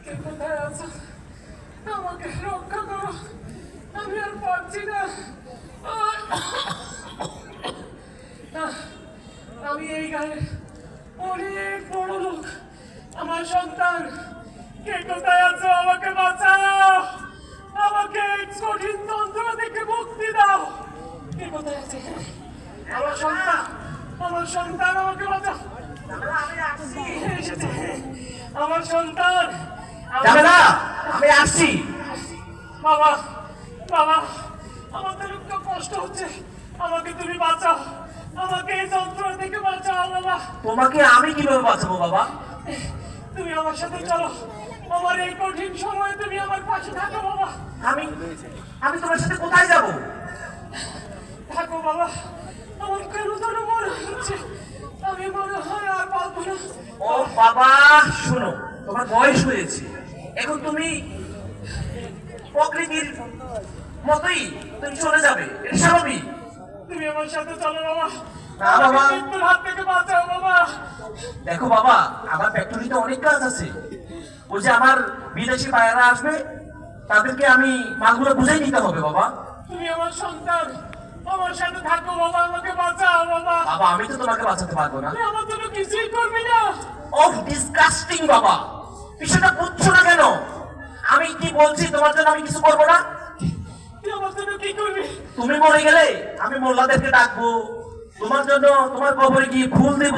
কে কোথায় আছো? আমাকে রক্ষা করো, আমি আর পারছি না। আমি এই গায়ে অনেক বড় লোক, আমার সন্তান কে কোথায় আছো? আমাকে বাঁচাও, আমাকে কঠিন যন্ত্র থেকে মুক্তি দাও। কে কোথায় আছে? আমার সন্তান, আমার সন্তান, আমাকে বাঁচাও। এসেছে আমার সন্তান। যাবে না, আমি আসছি। বাবা, বাবা, আমার তো খুব কষ্ট হচ্ছে, আমাকে তুমি বাঁচাও, আমাকে এই যন্ত্র থেকে বাঁচাও বাবা। তোমাকে আমি কিভাবে বাঁচাবো বাবা? তুমি আমার সাথে চলো, আমার এই কঠিন সময়ে তুমি আমার পাশে থাকো বাবা। আমি আমি তোমার সাথে কোথায় যাব? থাকো বাবা, আমার কেন যেন মনে হচ্ছে আমি মনে হয় আর পারবো না। ও বাবা, শোনো, তোমার বয়স হয়েছে, এখন তুমি প্রকৃতির মতোই তুমি চলে যাবে, এটা স্বাভাবিক। তুমি আমার সাথে চলো বাবা, না বাবা। আমাকে মৃত্যুর হাত থেকে বাঁচাও বাবা। দেখো বাবা, আমার ফ্যাক্টরিতে অনেক কাজ আছে, ওই যে আমার বিদেশি ভাইয়েরা আসবে, তাদেরকে আমি মালগুলো বুঝাই নিতে হবে বাবা। তুমি আমার সন্তান, আমার সাথে থাকো বাবা, আমাকে বাঁচাও বাবা। বাবা, আমি তো তোমাকে বাঁচাতে পারবো না। তুই আমার জন্য কিছুই করবি না। অফ ডিসকাস্টিং বাবা, বিষয়টা বুঝছো না কেন? আমি কি বলছি, তোমার জন্য আমি কিছু করবো না? তুই আমার জন্য কি করবি? তুমি মরে গেলে আমি মোল্লাদেরকে ডাকবো, তোমার জন্য তোমার কবরে গিয়ে ফুল দেব,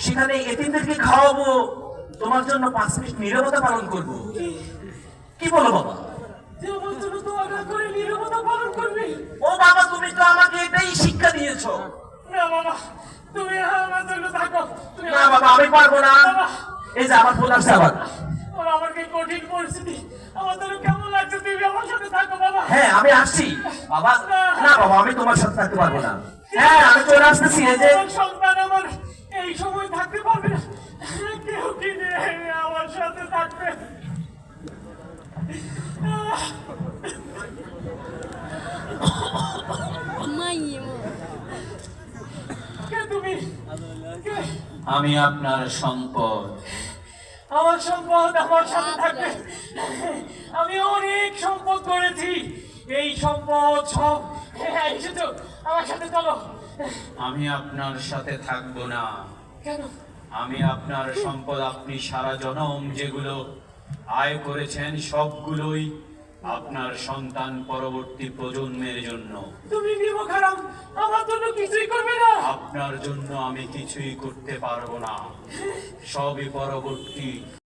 সেখানে এতিমদেরকে খাওয়াবো, তোমার জন্য 5 মিনিট নীরবতা পালন করব। কি বলো বাবা? তুই আমার জন্য দোয়া না করে নীরবতা পালন করবি? ও বাবা, তুমি তো আমাকে এটাই শিক্ষা দিয়েছো। না বাবা, তুমি আমার জন্য থাকো। তুমি না বাবা, আমি পারবো না। বাবা, এই যে আমার ফুল আসছে আবার। বাবা, আমার কি কঠিন পরিস্থিতি, আমার জন্য কেমন লাগছে, তুমি আমার সাথে থাকো বাবা। হ্যাঁ, আমি আসছি বাবা। না বাবা, আমি তোমার সাথে থাকতে পারবো না। হ্যাঁ, আমি চলে আসতেছি। এই যে আমার সন্তান আমার এই সময় থাকতে পারবে না, কেউ কি নেই আমার সাথে থাকবে। কে তুমি? কে? আমি আপনার সম্পদ। আমার সম্পদ আমার সাথে থাকবে। আমি অনেক সম্পদ করেছি, এই সম্পদ সব এসেছো, আমার সাথে চলো। আমি আপনার সাথে থাকবো না। কেন? আমি আপনার সম্পদ, আপনি সারা জনম যেগুলো আয় করেছেন সবগুলোই আপনার সন্তান পরবর্তী প্রজন্মের জন্য। তুমি নিমখারাম, আমার জন্য কিছুই করবে না। আপনার জন্য আমি কিছুই করতে পারবো না, সবই পরবর্তী